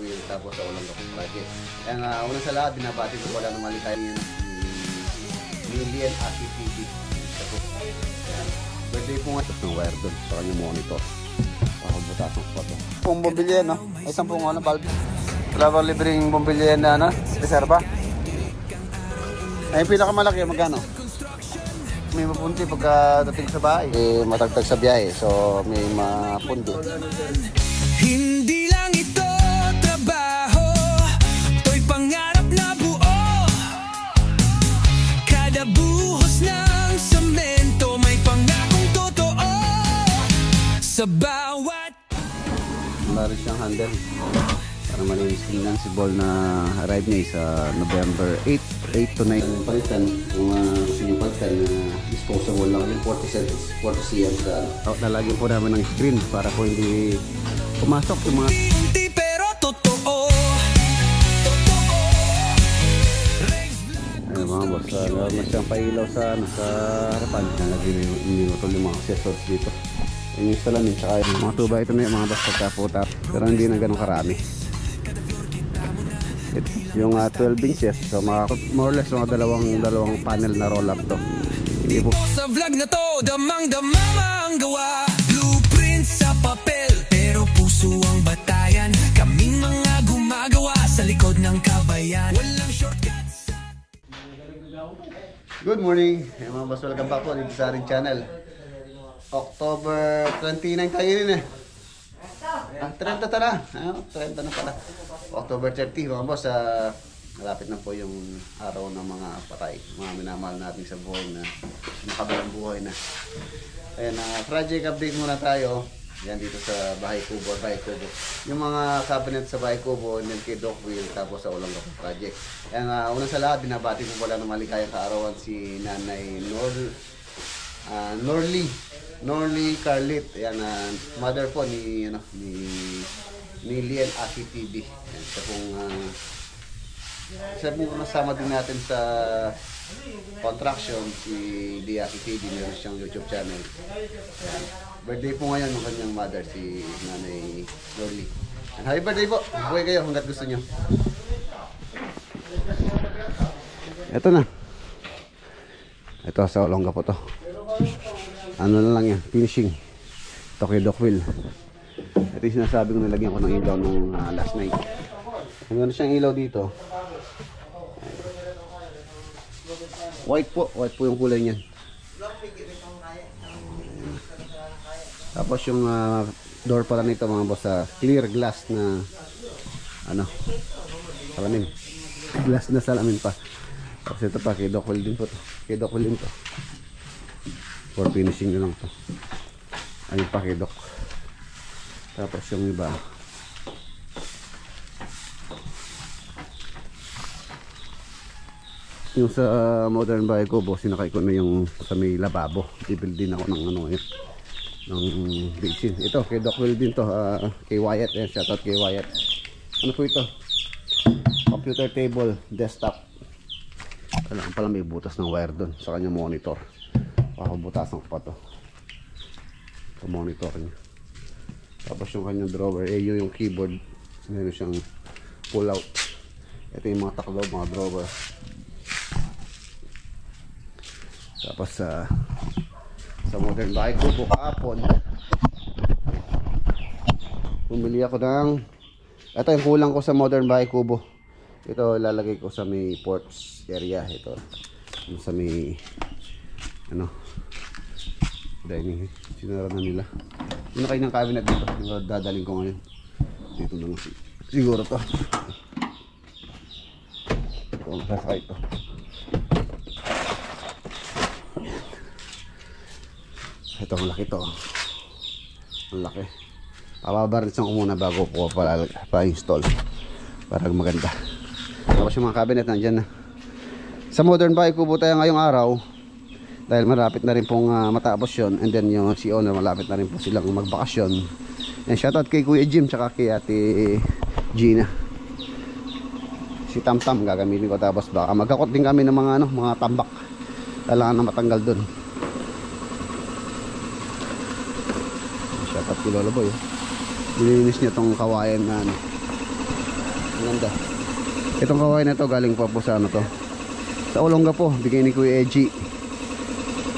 wheel tapos sa Olongapo project. Kaya nga una sa lahat binabati ko wala ng maligayang Million Aki TV. Birthday po nga ng wire doon sa kanyang monitor. Pakabutasan ko pa ito. Pong bumbilyan, no? Ay, 10 bulb. Wala ba libreng bumbilyan na, ano? Reserva? Ay, pinakamalaki, magkano? May mapunti pagkadating sa bahay. Matagtag sa biyahe, so may mapunti. Hindi lang ito trabaho, ito'y pangarap na buo. Kada buhos ng semento may pangakong totoo. Sa bawat Meron siyang handle para malinis tingnan si Ball na arrive niya sa November 8 to 9 palitan. Kung gusto nyo palitan disposable lang yung 40 cm sa lalagyan po namin ng screen para po hindi pumasok yung mga unti pero totoo. ayun mga boss, meron siyang pailaw sa harapan. Nalagyan yung mga accessories dito. Yung salamin tsaka yung mga tuba. Ito na yung mga boss pagka-puta pero hindi na ganun karami. Yung 12 inches, so more or less mga dalawang panel na roll up to. Hindi po Sa vlog na to, damang-dama ang gawa. Blueprint sa papel, pero puso ang batayan. Kaming mga gumagawa sa likod ng kabayan. Walang shortcuts. Good morning, mga boss, welcome back po dito sa ating channel. October 29 tayo rin eh. 30 na. 30 na pala. October 30 mga boss, malapit na po yung araw ng mga patay. Mga minamahal natin sa buhay na makabalang buhay na. Ayan, project update muna tayo. Yan dito sa Bahay Kubo. Yung mga cabinet sa Bahay Kubo, and then kay Doc Wheel, tapos sa Olongapo project. Ayan, una sa lahat, binabati ko pala ng maligayang kaarawan si Nanay Norly Carlit. Ayan, mother po ni Million Aki TV. Ayan, siya pong nasama din natin sa contraction si Aki TV. Meron siyang YouTube channel. Ayan, birthday po ngayon ng kanyang mother, si Nanay Norly. And happy birthday po. Buhay kayo hanggat gusto nyo. Ito na. Ito sa Olongapo to. Ano na lang yan, finishing. Ito kay Doc Will. Ito yung sinasabi ko, nilagyan ko ng ilaw nung last night. Meron siyang ilaw dito. White po yung kulay niyan. Tapos yung door pala nito mga boss, clear glass na salamin. Glass na salamin pa. Tapos ito pa kay Doc Will din po to. Kay Doc Will din to. For finishing na lang to. Ayun pa kay Doc. Tapos yung iba yung sa modern bahay ko boss, sinakay ko na yung sa may lababo. Ibil din ako ng ng basin. Ito kay Doc Will din to, kay Wyatt. Shoutout kay Wyatt. Ano po ito? Computer table, desktop. Kailangan pala may butas ng wire doon sa kanyang monitor. Pakabutasan ko pa to sa monitor niya. Tapos yung kanyang drawer, yung keyboard, meron siyang pull out. Ito yung mga taklob, mga drawer. Tapos sa modern bahay ko po kahapon, bumili ako ng ito yung kulang ko sa modern bahay kubo. Ito ilalagay ko sa may ports area. Ito sa may dining, sinara na nila. Yung kayo ng cabinet dito, yung dadaling ko ngayon. Dito lang siguro to. Ito ang sasakay ito. Ito ang laki to. Ang laki. Papabaritsan ko muna bago ko pa-install para maganda. Tapos yung mga cabinet nandyan na. Sa modern bahay kubo tayo ngayong araw dahil malapit na rin pong matapos yun. And then yung si owner malapit na rin po silang magbakasyon. And shoutout kay Kuya Jim tsaka kay Ate Gina. Si Tamtam gagamitin ko, tapos baka magkakot din kami ng mga mga tambak. Kailangan na matanggal dun. Shoutout kay Lolo Boy. Nilinis niya tong kawayan na Ang ganda. Itong kawayan na to galing pa po sa ano to, sa Olongapo, bigay ni Kuya Eji.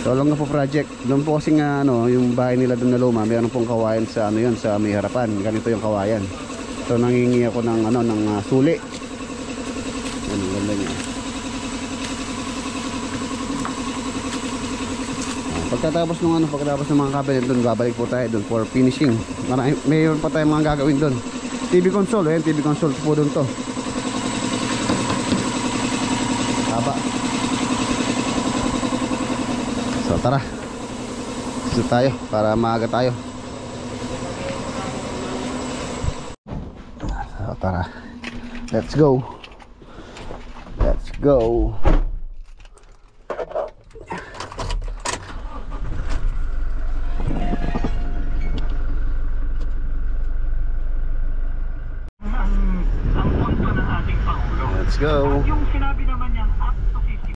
Sa Olongapo project. Doon po kasi nga ano, yung bahay nila doon na luma, mayroon pong kawayan sa ano yun, sa may harapan. Ganito yung kawayan. So nangingi ako ng ano, ng suli. Yan, ang ganda niya. Pagkatapos ng mga cabinet doon, babalik po tayo doon for finishing. Mayroon pa tayong mga gagawin doon. TV console, ayan, TV console po doon to. Haba. So tara. Gusto tayo para maaga tayo. So tara. Let's go. Let's go. Let's go. Yung sinabi naman niyang up to 50.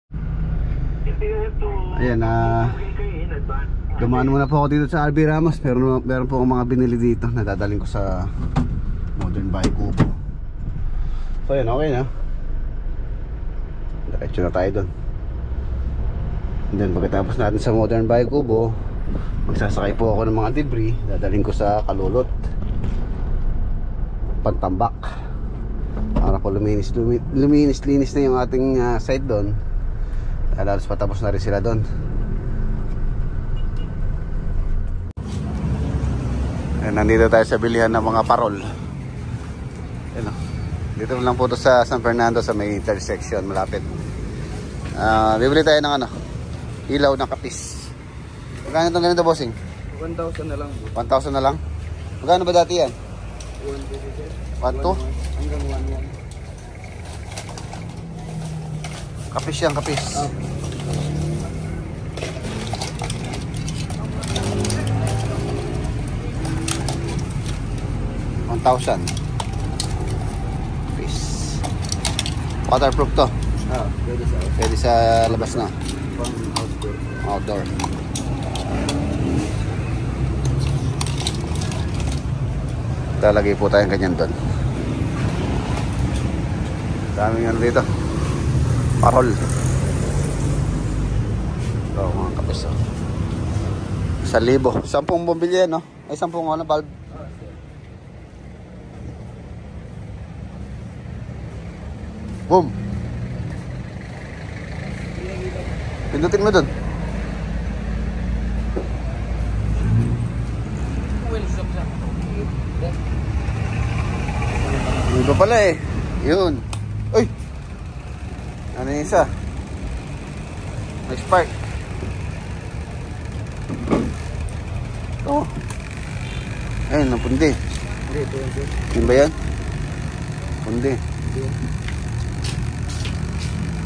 Ayan, dumaan muna po ako dito sa RB Ramos, pero meron po akong mga binili dito na dadaling ko sa Modern Bahay Kubo. So ayan, okay na. Diretso na tayo doon. And then pagkatapos natin sa Modern Bahay Kubo, magsasakay po ako ng mga debris, dadaling ko sa Kalulot, Pantambak, para po luminis na yung ating site doon. Halos patapos na rin sila doon. Nandito tayo sa bilihan ng mga parol. Ayan, dito lang po to sa San Fernando, sa may intersection malapit. Bibili tayo ng ano, ilaw na kapis. Magkano itong ganito, bossing? 1,000 na lang. 1,000 na lang? Magkano ba dati yan? 1,200? Hanggang 1,100. Kapis yan, kapis. 1,000. Kapis. Waterproof to. Pwede sa labas na. Outdoor. Talagay po tayong ganyan doon. Daming ano dito. Parol. Ito, mga kapis. 1,000. 10 bumili yan, no? Ay, 10 ano, bulb. Boom. Pindutin mo doon. Iba pala eh. Yun. Uy! Ano yung isa? May spark. Ito. Ayun, napundi. Yun ba yan? Pundi.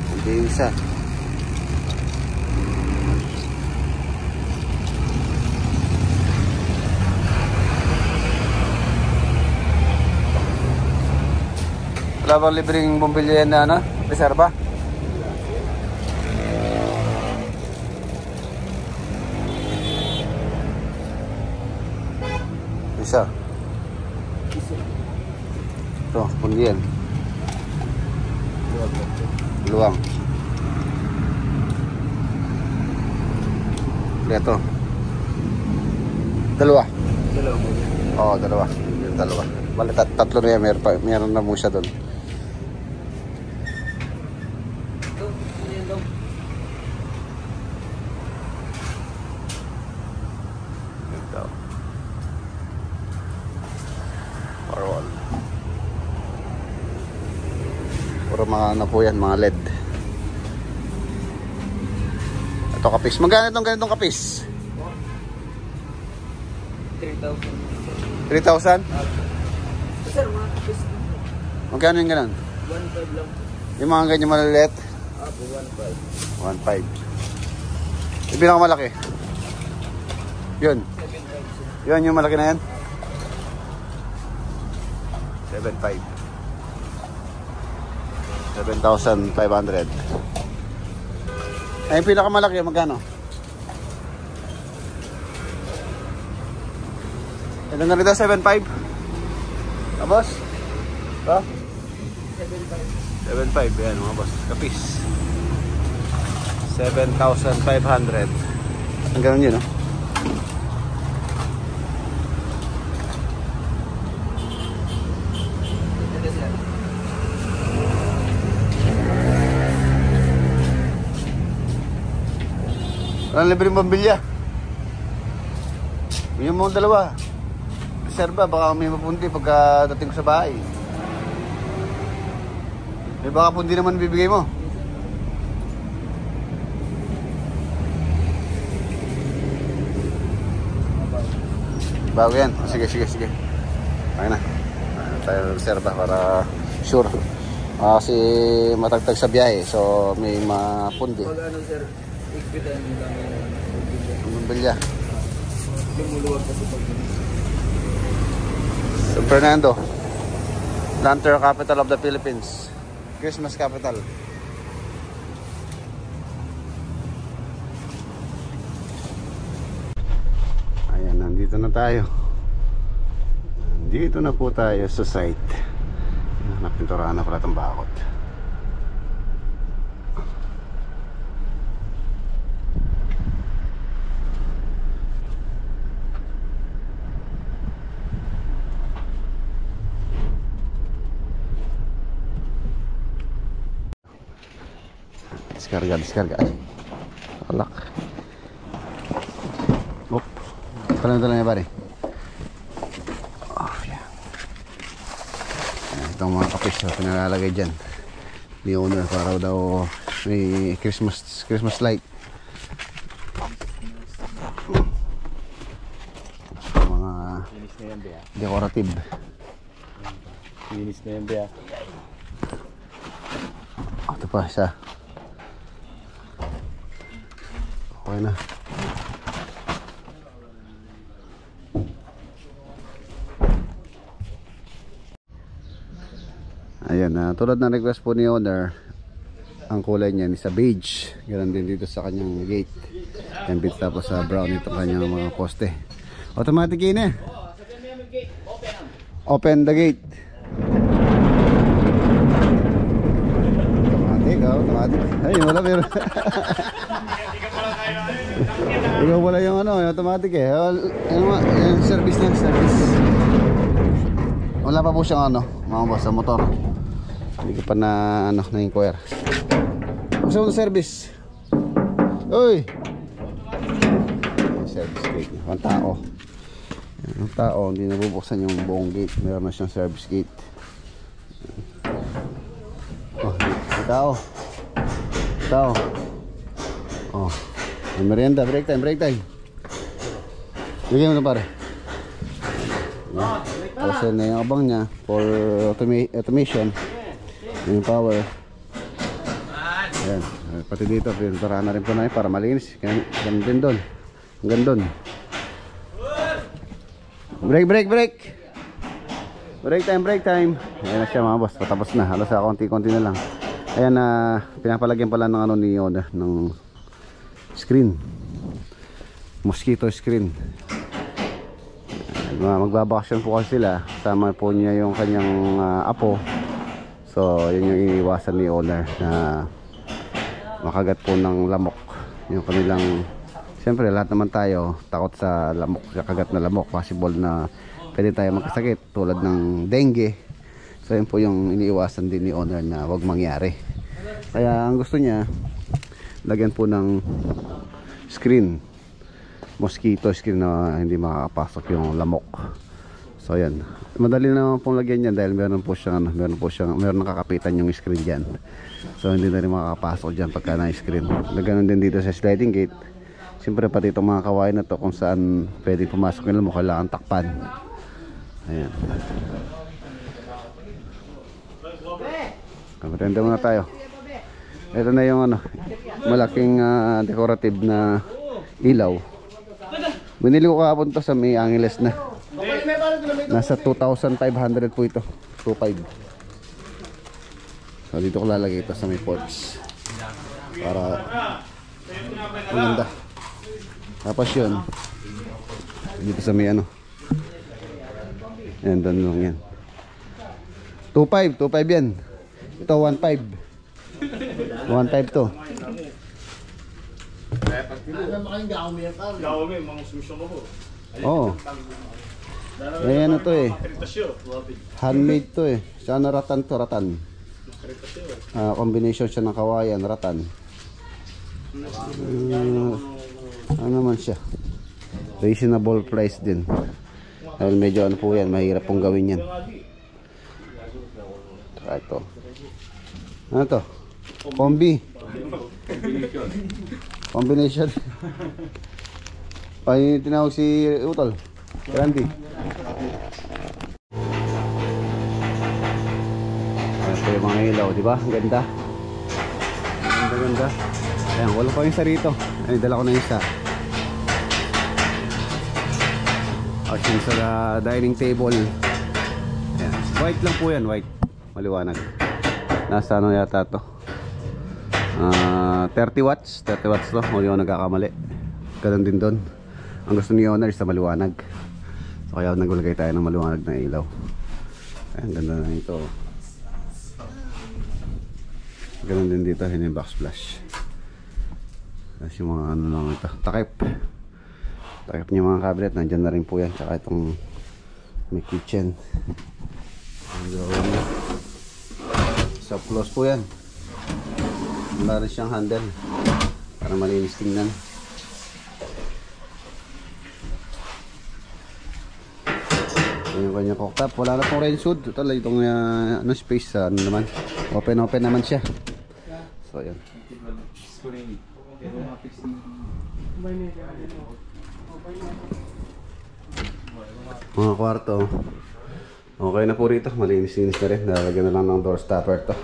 Pundi yung isa. Wala bang libreng bumbilya na ano? Reserva? Isa. Ito, pundi yan. Luwang. Ito. Dalawa. Oo, dalawa. Dalawa. Bali, tatlo na yan. Meron na mo siya doon. Parol. Puro mga ano po yan, mga LED. Ito kapis. Magkano itong ganitong kapis? 3,000. 3,000? Sir, mga kapis. Magkano yung ganun? 1,500 lang. Yung mga ganyan maliliit? 1,500. 1,500. Yung pinakamalaki? Yun. 7,500. Yun, yung malaki na yan? 7,500. 7,500. Ay, yung pinakamalaki, magkano? Ilan na rin daw? 7,500? Tapos? Ito? 7.5 yan mga boss. Kapis. 7,500. Ang ganun yun, no? Walang libreng pambilya. Yung mga dalawa. Reserva, baka may mapunti pagka dating ko sa bahay. May baka pundi naman bibigay mo. Bago yan. Sige. Okay na. Tayo reserva para sure. Kasi matagtag sa biyahe. So may mapundi. Pag ano sir, ikpitan nyo lang yung Pambilya. lumuluwag kasi pag San Fernando. Lantern capital of the Philippines. Christmas capital. Ayan, nandito na tayo. Nandito na po tayo sa site. Napinturahan na pala itong bakod. Diskarga. Ay, alak. Op. Tala niya pare. Oh, yan. Itong mga kapis na pinalalagay dyan. Ni owner para daw may Christmas light. Mga Linis na yan, Bea. decorative. Linis na yan, Bea. Ito pa isa. Okay na. Ayan, tulad ng request po ni owner, ang kulay niya is sa beige. Ganun din dito sa kanyang gate. Yan bit tapos sa brown itong kanyang mga poste. Automatic yun eh. Open the gate. Automatic. Ay, wala pero. Ikaw wala yung ano, yung automatic eh. Yung service na, service. Wala pa po siyang ano, mga boss, sa motor. Hindi ko pa na, ano, na-inquire. Gusto mo na service? Uy! Service gate. Ang tao. Ang tao, hindi nabubuksan yung buong gate. Meron na siyang service gate. Oh, ang tao. Tao. Oh. May merienda, break time. Bigyan mo na pare. Kasi na yung abang niya for automation. Yung power. Ayan. Pati dito, pininturahan na rin po na para malinis. Ganun din doon. Hanggang doon. Break time. Ayan na siya mga boss. Patapos na. Halos sa konti-konti na lang. Ayan na pinapalagyan pala ng ano ni owner ng screen, mosquito screen. Magbabakasyon po kasi sila, sama po niya yung kanyang apo. So yun yung iniiwasan ni owner na makagat po ng lamok yung kanilang. Siyempre lahat naman tayo takot sa lamok, sa kagat na lamok. Possible na pwede tayo magkasakit tulad ng dengue. So yun po yung iniiwasan din ni owner na wag mangyari. Kaya ang gusto niya, lagyan po ng screen, mosquito screen na hindi makakapasok yung lamok. So yan, madali naman pong lagyan yan dahil meron nakakapitan yung screen dyan. So hindi na rin makakapasok dyan pagka na-screen. Ganoon din dito sa sliding gate. Siyempre pati itong mga kawain na to, kung saan pwede pumasok yung lamok, kailangan takpan. Ayan. Kamatenda muna tayo. Ito na yung ano, malaking decorative na ilaw. Binili ko kahapon to sa May Angeles na. Nasa 2,500 po ito. 2,500. So dito ko lalagay ito sa may porch. Para maganda. Tapos yun, dito sa may ano. Ayan, doon lang yan. 2,500 yan. Ito 1.5. 1.5 to. Oo. Eh ano to eh. Handmade to eh. Sana ratan to, ratan. Combination siya ng kawayan, ratan. Ano naman siya? Reasonable price din. Dahil medyo ano po yan, mahirap pong gawin yan. Saka ito. Ano to? Combi. Combination. Ay, tinawag si Utol. Randy. Ito yung mga ilaw, di ba? Ganda. Ganda. Ayan, wala pa yung isa rito. Ay, dala ko na isa. Action sa dining table. Ayan. White lang po yan, white. Maliwanag. Nasa ano yata to? 30 watts. 30 watts to. Muli ako nagkakamali. Ganun din doon. Ang gusto ni owner is sa maliwanag. So kaya naglagay tayo ng maliwanag na ilaw. Ayan, ganda na ito. Ganun din dito, yun yung backsplash. Tapos yung mga ano lang ito, takip niya mga cabinet, nandyan na rin po yan. Tsaka itong may kitchen. So close po yan. Wala rin siyang handle para malinis tingnan. Yung kanyang cooktop, wala na pong range hood. Ito lang itong ano, space, ano naman, open naman siya. So yan. Mga kwarto, okay na po rito, malinis-linis na rin. Lalagyan na lang ng door stopper to.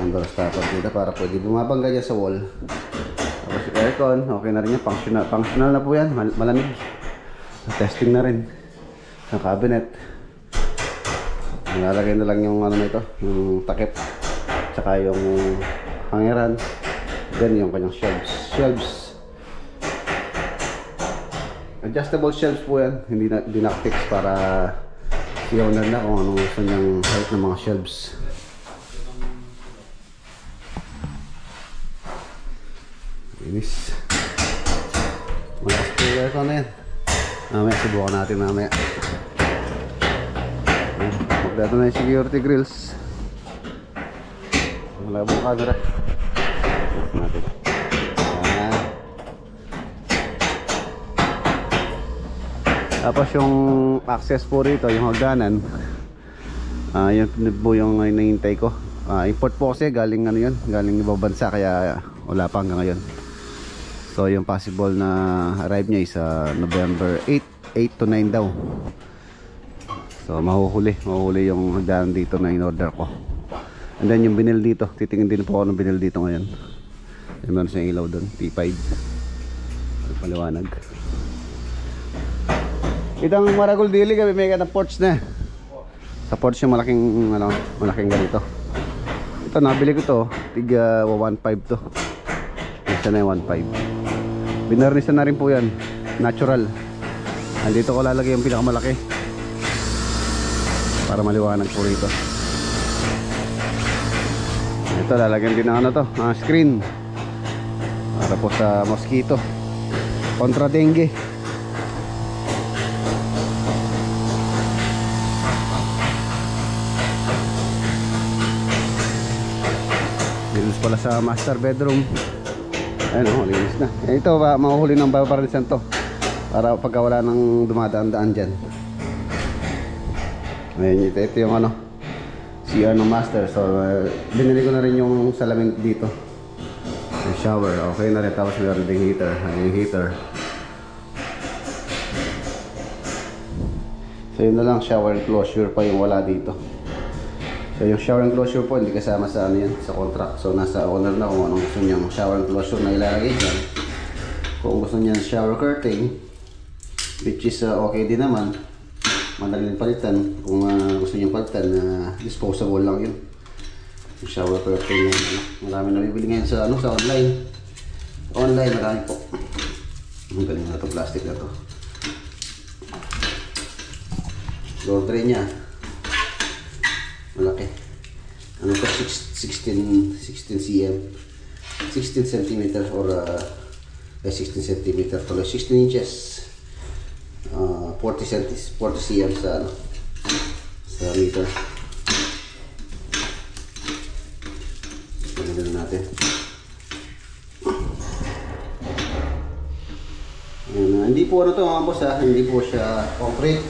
Ang door stopper dito para pwede bumabangga dyan sa wall. Tapos yung aircon, okay na rin yan, functional na po yan, malamig. Testing na rin ang cabinet. Nalalagay na lang yung ano na ito, yung takip, tsaka yung hangeran. Then yung kanyang shelves. Adjustable shelves po yan, hindi nakafix para si owner na kung anong gusto niyang height ng mga shelves. Linis. Malakas po yung aircon na yan. Mamaya subukan natin mamaya. Magdato na yung security grills. Wala pong camera natin. Tapos yung access po rito, yung hagdanan, yun po yung nahihintay ko. Import po kasi galing ano yun, galing ibang bansa, kaya wala pa hanggang ngayon. So yung possible na arrive niya is November 8 to 9 daw. So mahuhuli yung hagdanan dito na in-order ko. And then yung binil dito, titingin din po ako ng binil dito ngayon. Yung meron siyang ilaw doon, T5 paliwanag. Itong Maragol Dili kami may ng porch na. Sa porch yung malaking ganito. Ito nabili ko to, tiga 1.5 to. Isa na yung 1.5. Binarnisan na rin po yan, natural. Andito ko lalagay yung pinakamalaki para maliwanag po rito. Ito lalagyan din ng ano to, screen para po sa mosquito kontra dengue. Linis pala sa master bedroom. Ayun o, linis na. Ito ba, mahuhuli ng babaralisan to para pagka wala nang dumadaan-daan dyan. Ayun, ito yung ano, CR ng master. So binili ko na rin yung salamin dito, yung shower, okay na rin. Tapos meron ding heater. Ayun yung heater. So yun na lang, shower enclosure pa yung wala dito. So yung shower enclosure po hindi kasama sa ano yan, sa contract. So nasa owner na kung anong gusto niyang shower enclosure na ilalagay dyan. Kung gusto niya shower curtain, which is okay din naman, madaling palitan. Kung gusto niyang palitan, disposable lang yun. Yung shower curtain yan, marami na bibili ngayon sa ano, sa online. Online marami po. Ang galing na to, plastic na to. Door tray niya malaki. ano to, 16 cm, 16 centimeter or 16 centimeter tuloy, 16 inches, 40 cm sa ano, sa meter. Ganun natin. Ayan, hindi po ano to mga boss ha, hindi po siya concrete.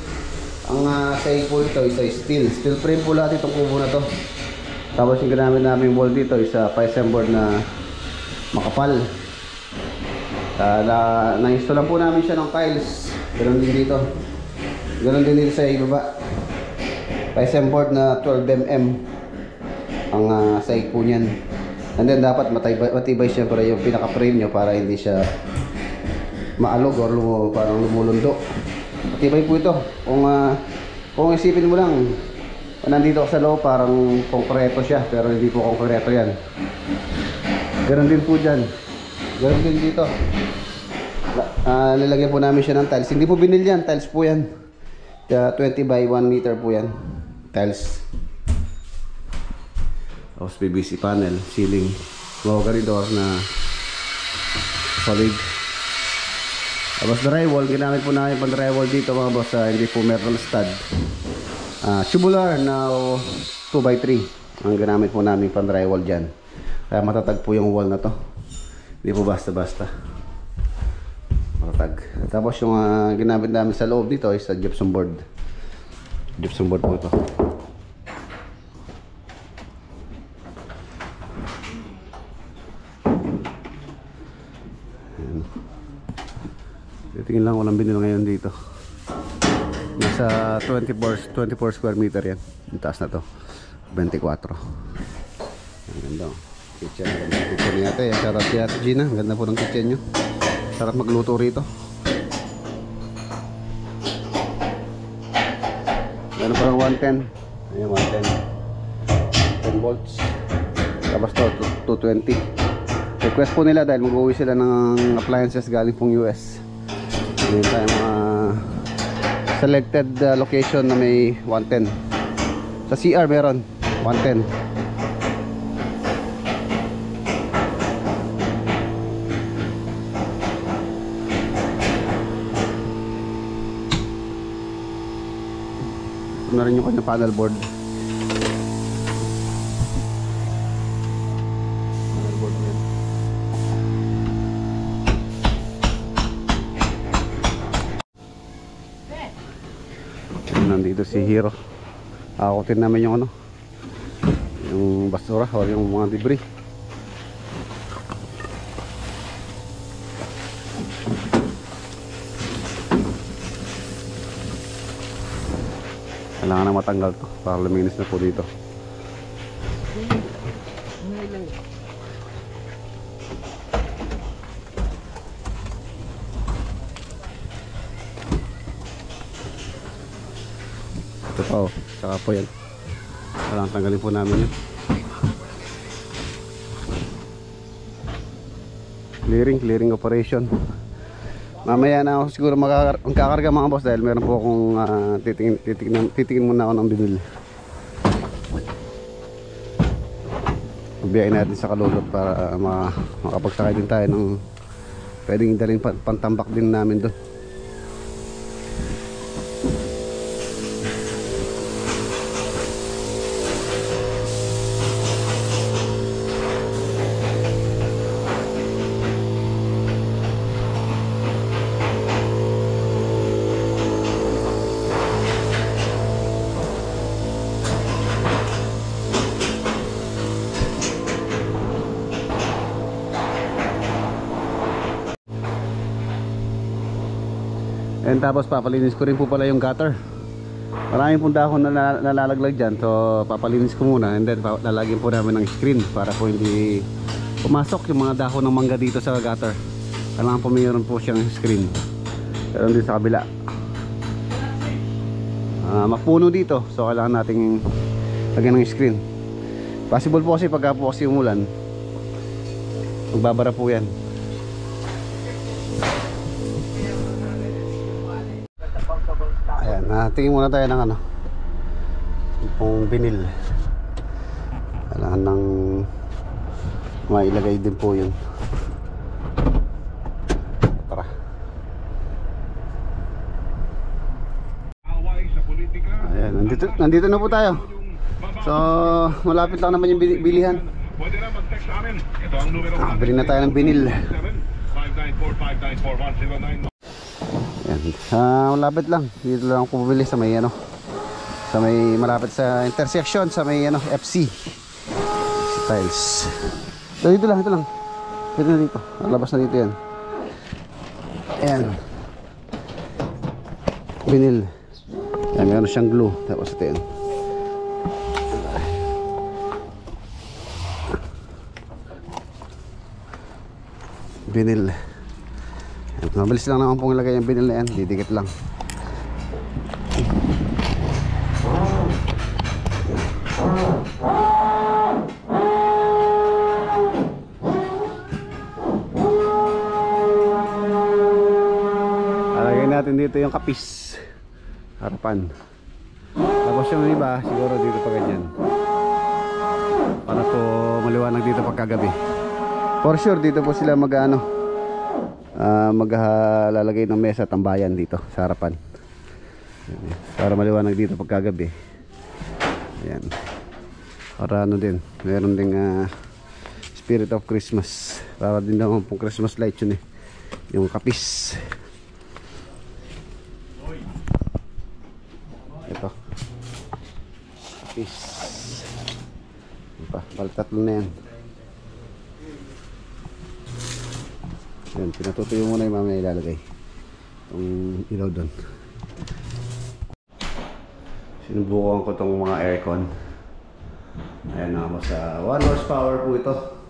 Ang sahig po ito isa steel frame po lahat itong kubo na to. Tapos yung ginamit namin wall dito isa PSM board na makapal. Na-install lang po namin siya ng tiles. Ganun din dito. Ganun din dito sa ibaba. PSM board na 12mm ang sahig po niyan. And then dapat matibay siyempre yung pinaka-frame nyo para hindi siya maalog or parang lumulundo. Matibay po ito. Kung isipin mo lang, nandito ako sa loob parang konkreto siya, pero hindi po konkreto yan. Ganon din po dyan. Ganon din dito. Nilagyan po namin siya ng tiles. Hindi po binil yan, tiles po yan. 20 by 1 meter po yan. Tiles. Tapos PVC panel, ceiling, mahogany door na solid. Tapos drywall, ginamit po namin pang drywall dito mga boss, hindi po metal stud. Tubular na 2x3 ang ginamit po namin pang drywall dyan. Kaya matatag po yung wall na to. Hindi po basta-basta. Matatag. Tapos yung ginamit namin sa loob dito is gypsum board. Gypsum board po ito. Tingin lang walang binil ngayon dito. Nasa 24 square meter yan. Yung taas na to 24. Ang ganda. Kitchen. Kitchen ni ate. Shout out si ate Gina. Ang ganda po ng kitchen nyo. Sarap magluto rito. Meron parang 110. Ayan 110. 10 volts. Tapos to 220. Request po nila dahil mag-uwi sila ng appliances galing pong US. Meron tayong mga selected location na may 110. Sa CR meron 110. Ito na rin yung kanyang panel board. Panel board na yun. Nandito si Hero. Akutin namin yung ano, yung basura o yung mga debris. Kailangan na matanggal to para luminis na po dito. Ito pa oh, saka po yan. Kailangan tanggalin po namin yun. Clearing operation. Mamaya na ako siguro magkakarga mga boss dahil meron po akong titingin muna ako ng binil. Biyahin natin sa Kalulot para makapagsakay din tayo ng pwedeng dalhin pantambak din namin doon. And tapos papalinis ko rin po pala yung gutter. Maraming pong dahon na nalalaglag dyan. So papalinis ko muna and then lalagyan po namin ng screen para po hindi pumasok yung mga dahon ng mangga dito sa gutter. Kailangan po mayroon po siyang screen. Pero din sa kabila mapuno dito. So kailangan nating lagyan ng screen. Possible po kasi pagka po kasi umulan magbabara po yan. Ayan, tingin muna tayo ng ano, yung binil. Kailangan ng mailagay din po yun. Tara. Ayan, nandito na po tayo. So malapit lang naman yung bilihan. Bili na tayo ng binil. Ayan, malapit lang. Dito lang ako bumili sa may ano, sa may malapit sa intersection sa may ano, FC Tiles. So dito lang, pwede na dito, labas na dito yan. Ayan, binil. Ayan, meron siyang glue. Tapos ito yan, binil. Ayan, mabilis lang naman pong ilagay yung binil na yan. Didikit lang. Natin dito yung kapis harapan, tapos yung iba siguro dito pa ganyan para po maliwanag dito pagkagabi. For sure dito po sila maglalagay ng mesa tambayan dito sa harapan para maliwanag dito pagkagabi. Ayan, para ano din, meron ding spirit of Christmas, para din naman pong Christmas light yun yung kapis. Ito kapis balik tatlo na yan. Yan, pinatutuyo muna yung mamaya ilalagay itong ilaw doon. Sinubukan ko itong mga aircon. Ayan na ako sa 1 horsepower po ito.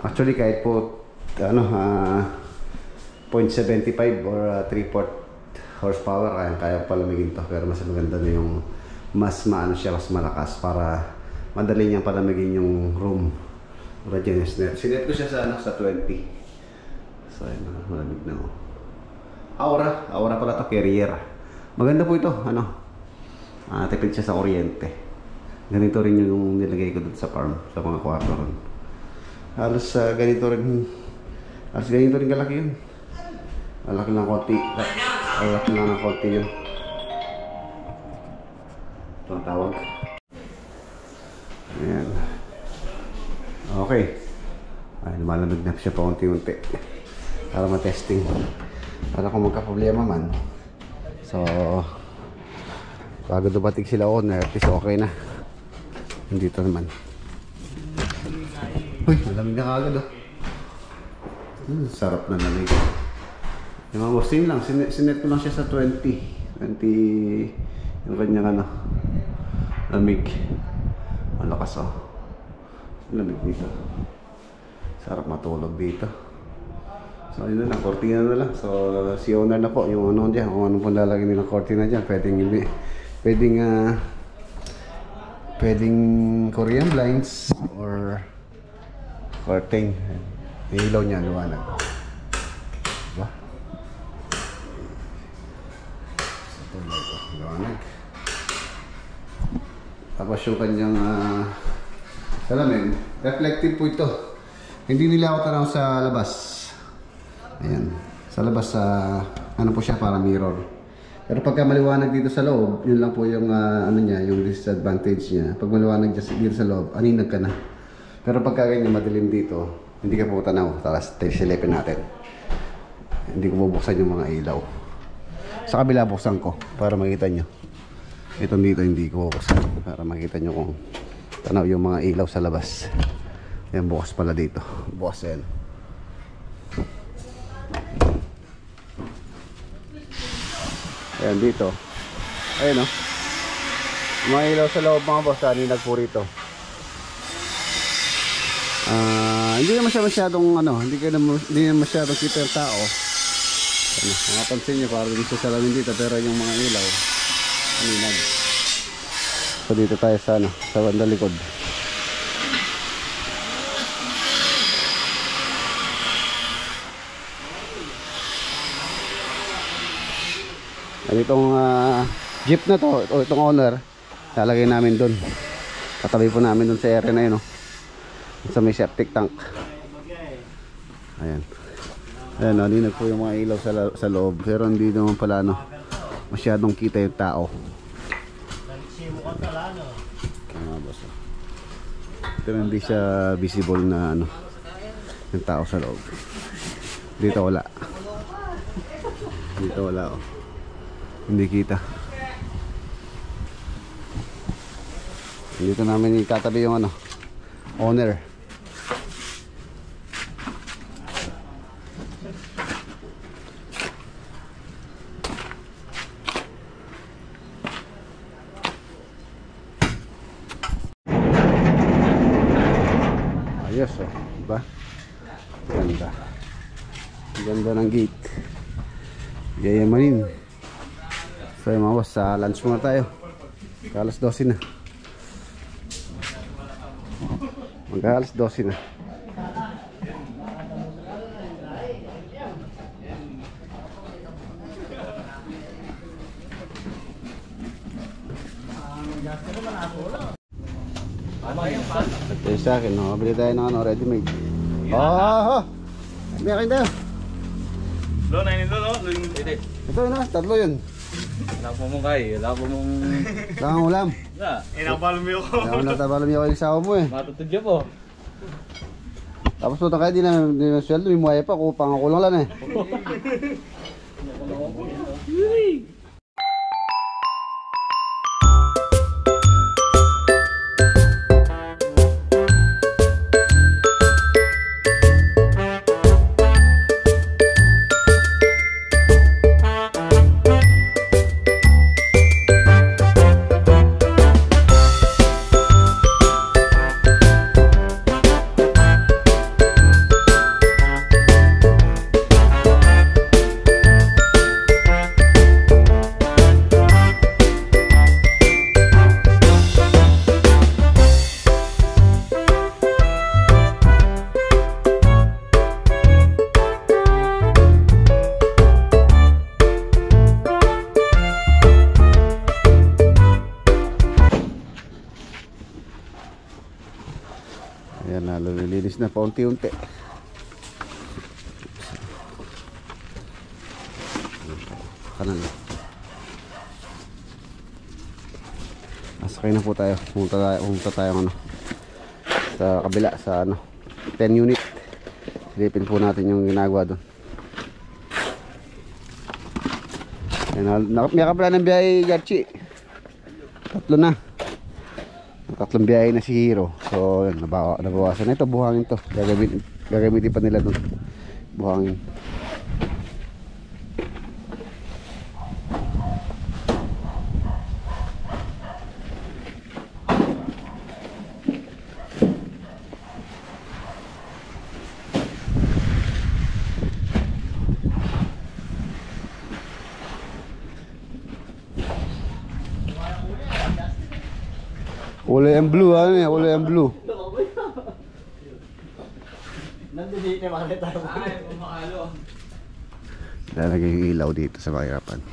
Actually kahit po 0.75 or 3/4 horsepower kaya palamigin to, pero mas maganda na yung mas maano siya, mas malakas para madali niyang palamigin yung room. Radyan yung sinet ko siya sa 20. So ayun, malamig na. Aura pala to, carrier. Maganda po ito, tipid siya sa kuryente. Ganito rin yung nilagay ko dun sa farm, sa mga kwarto ron. Halos ganito rin kalaki yun. Malaki lang konti. Malaki lang ng konti yun. Ito ang tawag. Ayan. Okay. Ay, lumalamig na siya pa unti-unti para matesting. Para kung magka-problema man. So bago dumating sila owner, at least okay na. Dito naman. Uy, malamig na kagad sarap na lamig. Yung mga boss, lang, sinet ko lang siya sa 20 yung kanyang lamig. Malakas lamig dito. Sarap matulog dito. So yun na lang, kortina na lang. So si owner na po yung dyan, kung anong pong lalagyan nilang kortina dyan. Pwedeng Korean blinds or curtain. Ilaw niya, liwanag. Diba? Liwanag. Tapos yung kanyang salamin, reflective po ito. Hindi nila ako tanaw sa labas. Ayan, sa labas ano po siya, para mirror. Pero pagka maliwanag dito sa loob, yun lang po yung yung disadvantage niya. Pag maliwanag dito sa loob, aninag ka na. Pero pagka ganyan madilim dito, hindi ka po tanaw. Tapos silipin natin. Hindi ko bubuksan yung mga ilaw. Sa kabila buksan ko para makita nyo. Itong dito hindi ko bubuksan para makita nyo kung tanaw yung mga ilaw sa labas. Yan, bukas pala dito. Bukas yan. Ayan dito. Ayan mga ilaw sa loob mga boss. Ninag po rito. Hindi naman siya masyadong hindi naman masyadong kita yung tao. Makapansin nyo para din sa salamin dito, pero yung mga ilaw ninag. So dito tayo sa banda likod. Itong jeep na to, o itong owner, lalagay namin doon. Tatabi po namin doon sa area na yun. Sa may septic tank. Ayan. Ayan, nalinag po yung mga ilaw sa loob. Pero hindi naman pala masyadong kita yung tao. Mga boss. Pero hindi siya visible na yung tao sa loob. Dito wala. Dito wala oh. Hindi kita. Dito namin itatabi yung owner. Ayos oh, diba? Ganda. Ganda ng gate. Yayamanin. So yung mga boss, sa lunch muna tayo. Alas 12 na. Mag-alas 12 na. Ito sa akin, bili tayo ng ready made. Hindi akin tayo. Lo, nainin lo, lo. Ito. Ito na, tatlo yun. Wala po mong kay, wala po mong... Kang ulam. Wala. Inabalong mo ako. Kaya natabalam niya ko yung sawa mo eh. Matutudyo po. Tapos punta kayo, di na sweldo, may muhay pa, pangakulong lang eh. Ayan na, lulilinis na paunti-unti. Kanan. Asakay na po tayo. Pumunta tayo sa kabila, sa 10 unit. Silipin po natin yung ginagawa doon. Ayan, may kapala ng biyahe, Garchi. Tatlo na. Tatlong biyahe na si Hero. So yun, nabawasan na ito. Buhangin to. Gagamitin pa nila doon. Buhangin. Kulay ang blue, kulay ang blue. Nandito na makakita tayo. Ay, pumakalo. Lalagay yung ilaw dito sa makirapan.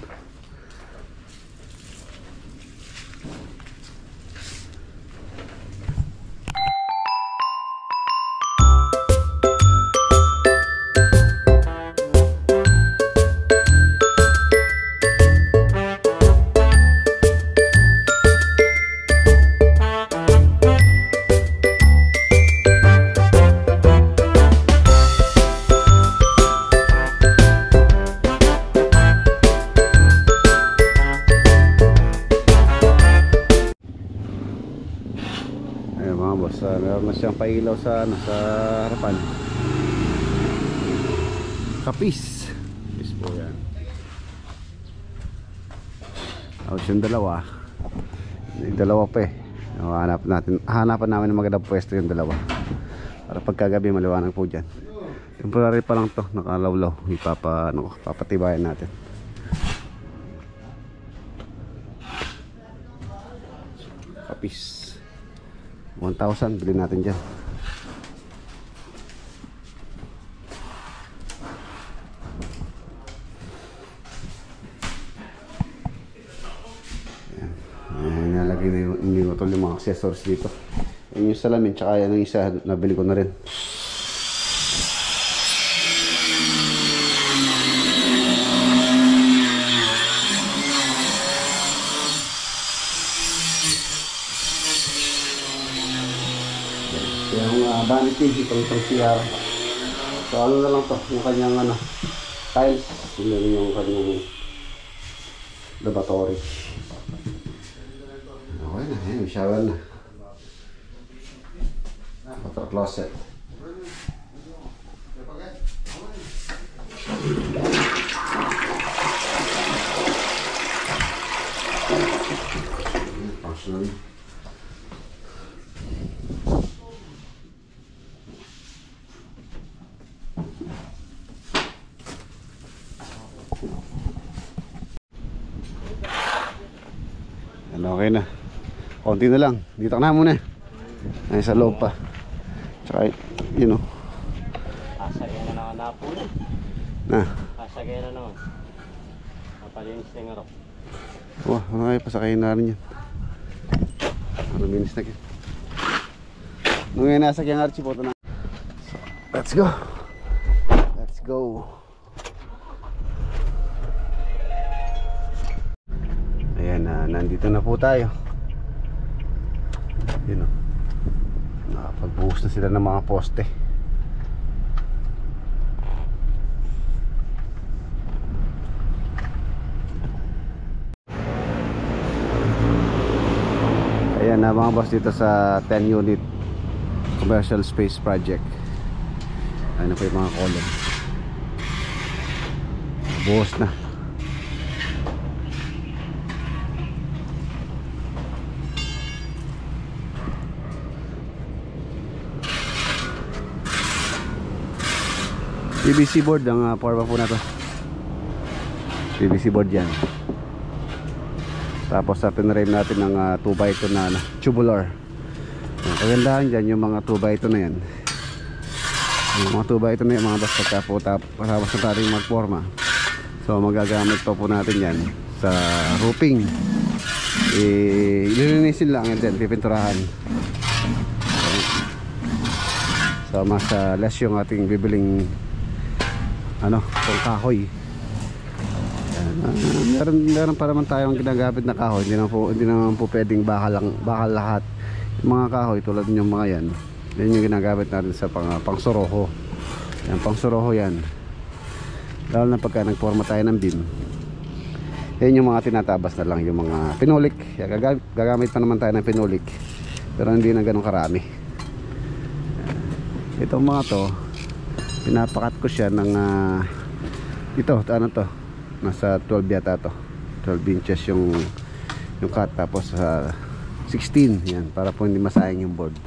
Meron na siyang pailaw sa harapan. Kapis. Kapis po yan. Tapos yung dalawa. Yung dalawa pa eh. Hanapan namin ng magandang pwesto yung dalawa. Para pagkagabi maliwanag po dyan. Temporary pa lang to. Nakalawlaw. Papatibayan natin. Kapis. 1,000 bilhin natin dyan. Ayan, nalagay na yung mga accessories dito. Yung salamin, tsaka yan yung isa, nabili ko na rin. Yung vanity, itong CR. So ano na lang to, yung kanyang tiles, yung kanyang lavatory. Okay na, may shower na. Water closet. Functional. Okay na. Konti na lang. Dito ka na muna. Ay sa loob pa. Tsaka, you know. Asagay na naman na po na. Na. Asagay na naman. Napalinis na nga ro. Wah, ay pasakayin na rin yan. Maluminis na kayo. Nung ngayon nasa kaya Archie po ito na. So, let's go. Let's go. Ayan, nandito na po tayo. Yun o. Nakapagbuhos na sila ng mga poste. Ayan na mga boss dito sa 10 unit commercial space project. Ayan na po yung mga column. Buhos na. PVC board ang forma po na to. PVC board yan. Tapos sa pinrame natin ng 2x2 na tubular. Kagandahan dyan yung mga 2x2 na yan. Yung mga 2x2 na yan mga basta tapos na tayo magforma. So magagamit pa po natin yan sa roofing. Ililinisin lang and then pipinturahan. So mas less yung ating bibiling itong kahoy. Meron pa naman tayong ginagamit na kahoy. Hindi naman po pwedeng bakal lahat. Yung mga kahoy tulad yung mga yan yung ginagamit natin sa pangsoroho. Yan, pangsoroho yan. Lalo na pagka nagforma tayo ng beam. Yan yung mga tinatabas na lang, yung mga pinulik. Gagamit pa naman tayo ng pinulik, pero hindi na ganun karami. Itong mga to, pinapakat ko siya ng nasa 12 yata to, 12 inches yung cut, tapos 16 yan, para po hindi masayang yung board.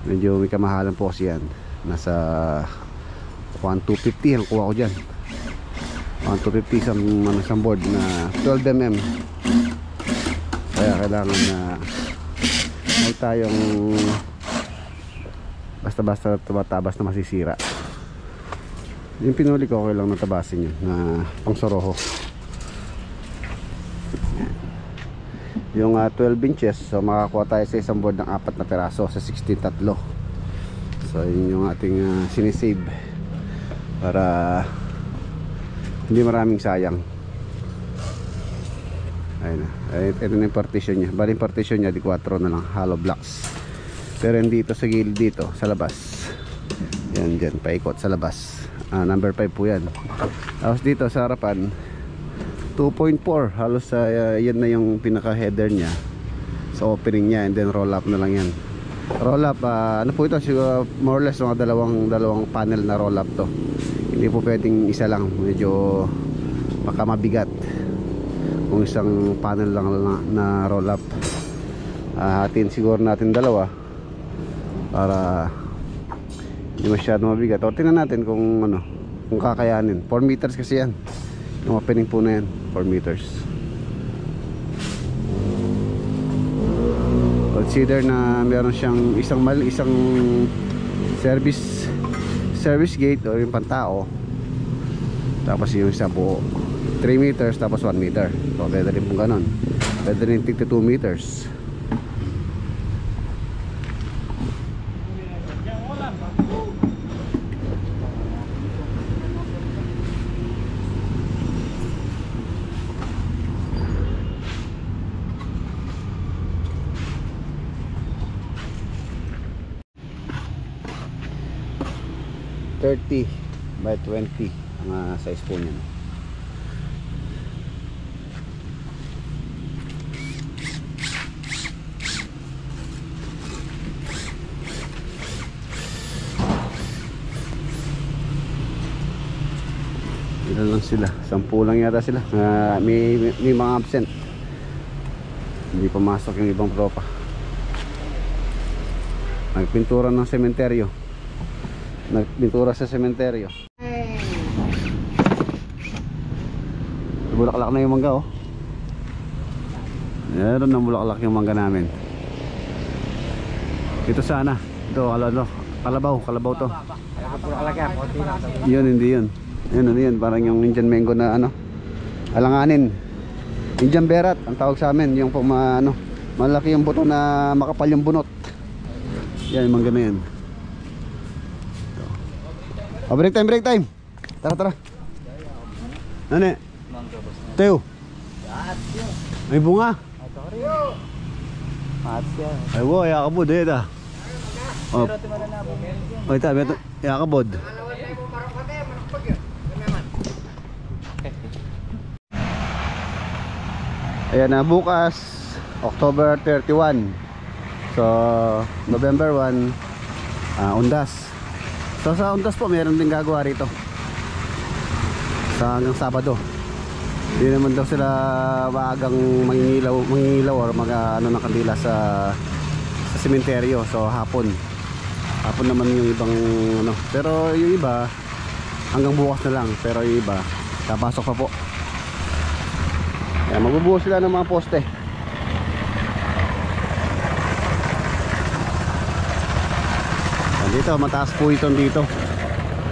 Medyo may kamahalan po kasi yan, nasa 1,250 ang kuha ko dyan. 1,250 isang board na 12mm. Kaya kailangan na may tayong basta tumatabas na masisira. Yung pinuli ko okay lang natabasin yun na pangsoroho. Yung 12 inches, so makakuha tayo sa isang board ng 4 na peraso sa 16 tatlo. So yun yung ating sinisave para hindi maraming sayang. Ayun na. Ito na yung partition nya. Bali yung partition nya di 4 na lang, hollow blocks. Pero hindi ito sa gilid, dito sa labas. Yan dyan, paikot sa labas. Number 5 po yan. Tapos dito sa harapan 2.4, halos yan na yung pinaka header nya sa opening nya, and then roll up na lang yan. Roll up, ano po ito, more or less mga dalawang panel na roll up to. Hindi po pwedeng isa lang, medyo baka mabigat kung isang panel lang na roll up. Hatiin siguro natin dalawa para hindi masyado mabigat. O tingnan natin kung kakayanin. 4 meters kasi yan yung opening po na yan, 4 meters. Consider na meron siyang isang service gate o yung pantao, tapos yung isa buo 3 meters tapos 1 meter. So pwede rin po ganon, pwede rin tig 2 meters. 30 by 20 ang size po niyan. Ilan lang sila? 10 lang yata sila. May mga absent. Hindi pumasok yung ibang tropa. Nagpintura ng sementeryo. Nagpintura sa sementeryo. Bulaklak na yung mangga, oh. Meron ng bulaklak yung mangga namin. Ito sana. Ito, kalabaw to. Yun, hindi yun. Yun, parang yung Indian mango na ano, alanganin. Indian berat ang tawag sa amin. Yung malaki yung buto na makapal yung bunot. Yan, yung mangga na yan. Oh, break time. Tara. Ano eh? Teo. May bunga. Ay wo, yakabod eh ta. Oh. Oy ta, beto yakabod. Ayan na, bukas October 31. So November 1 Undas. So sa Undas po meron din gagawa rito sa hanggang Sabado. Hindi naman daw sila maagang mangingilaw or ano ng kandila sa sementeryo. So hapon naman yung ibang ano. Pero yung iba hanggang bukas na lang. Pero yung iba papasok pa po. Kaya magbubuhos sila ng mga poste. Dito mataas po ito dito.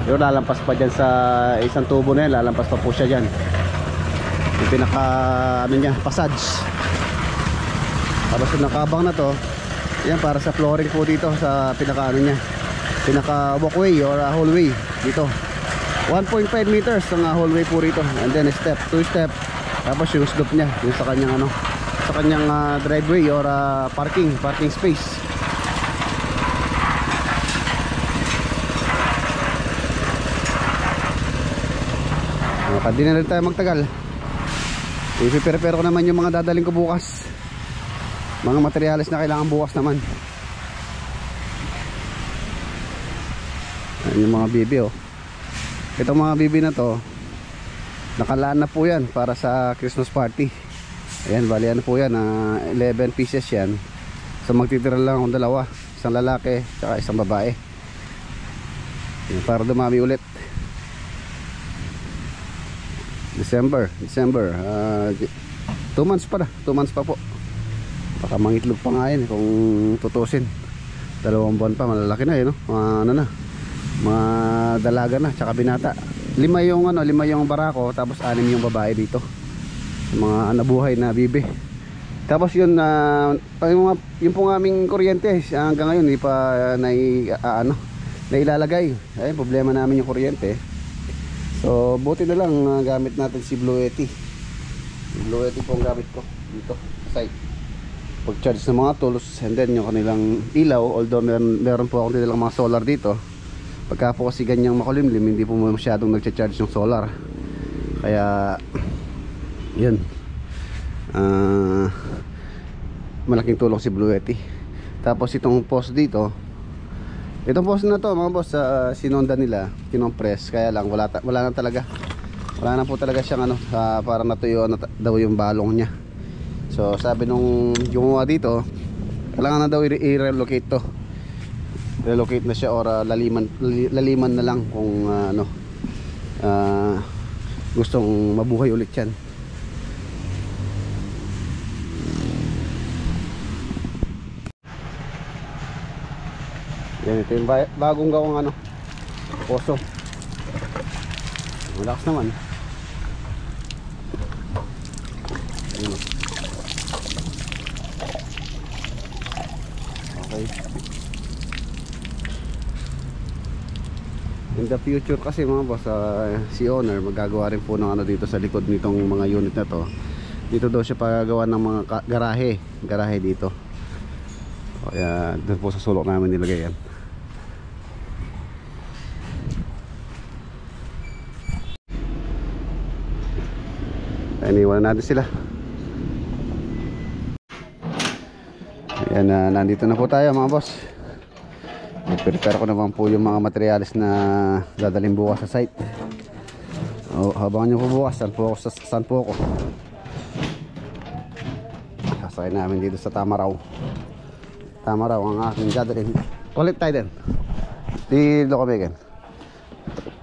Pero lalampas pa dyan sa isang tubo na yan. Lalampas pa po siya dyan. Yung pinaka passage. Tapos yung nakabang na to, yan para sa flooring po dito sa pinaka pinaka walkway or hallway dito. 1.5 meters ang hallway po rito, and then 2 step. Tapos yung slope niya, yung sa kanyang driveway or parking space. Hindi na rin tayo magtagal. I-prepare ko naman yung mga dadaling ko bukas. Mga materyales na kailangan bukas naman. Ayan yung mga bibi, oh. Itong mga bibi na to, nakalaan na po yan para sa Christmas party. Ayan, bali ano po yan, 11 pieces yan. So magtitira lang akong dalawa, isang lalaki tsaka isang babae. Ayan, para dumami ulit. December 2 months pa 2 months pa po. Baka mangitlog pa nga yun kung tutusin. 2 buwan pa, malalaki na yun, no? Mga dalaga na tsaka binata. 5 yung barako, tapos 6 yung babae dito. Mga nabuhay na bibi. Tapos yun, yung pong aming kuryente hanggang ngayon hindi pa nailalagay. Ayun, problema namin yung kuryente. So buti na lang gamit natin si Blue Yeti. Blue Yeti po ang gamit ko dito sa site. Pag charge ng mga tools, and then yung kanilang ilaw, although meron po akong nilang mga solar dito. Pagka po kasi ganyang makulimlim, hindi po masyadong nagcha-charge yung solar. Kaya yun, malaking tulong si Blue Yeti. Tapos itong post dito, itong post na to mga boss, sinonda nila, kinompress, kaya lang wala na talaga. Wala na po talaga siyang parang natuyo na daw yung balong niya. So sabi nung gumawa dito, kailangan na daw i-relocate to. Relocate na siya or laliman na lang kung gustong mabuhay ulit yan. Yan, ito yung bagong gawang poso. Malakas naman. Okay. In the future kasi mga boss, si owner magagawa rin po ng dito sa likod nitong mga unit na to. Dito daw siya pagagawa ng mga garahe dito. Kaya doon po sa sulok namin nilagay yan. iniwan natin sila. Ayan, nandito na po tayo mga boss. I-prepare ko naman po yung mga materials na dadalhin bukas sa site. Habangan nyo po bukas, saan po ako. Sasakay namin dito sa Tamaraw. Tamaraw ang aking dadalhin. Kulit tayo din. Dito kami again.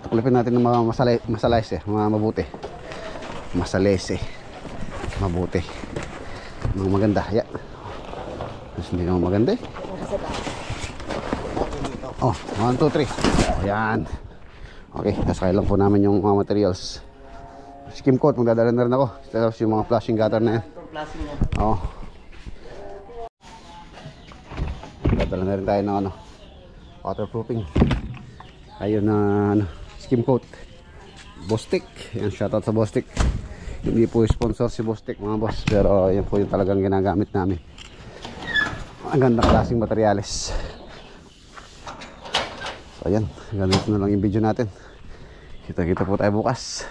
Kulipin natin ng mga masalese, mga mabuti. Masalese. Mabuti. Mga maganda. Yan. Mas hindi naman maganda eh. Oh, 1, 2, 3. Ayan. Okay, kasakay lang po namin yung mga materials. Skim coat, magdadala na rin ako. Tapos yung mga flashing gutter na yan. Oo. Magdadala na rin tayo ng ano, waterproofing. Ayun na skim coat. Bostik. Yan, shoutout sa Bostik. Hindi po sponsor si Bostik mga boss, pero yan po yung talagang ginagamit namin. Ang ganda klaseng materyales. So ayan, ganito na lang yung video natin. Kita-kita po tayo bukas.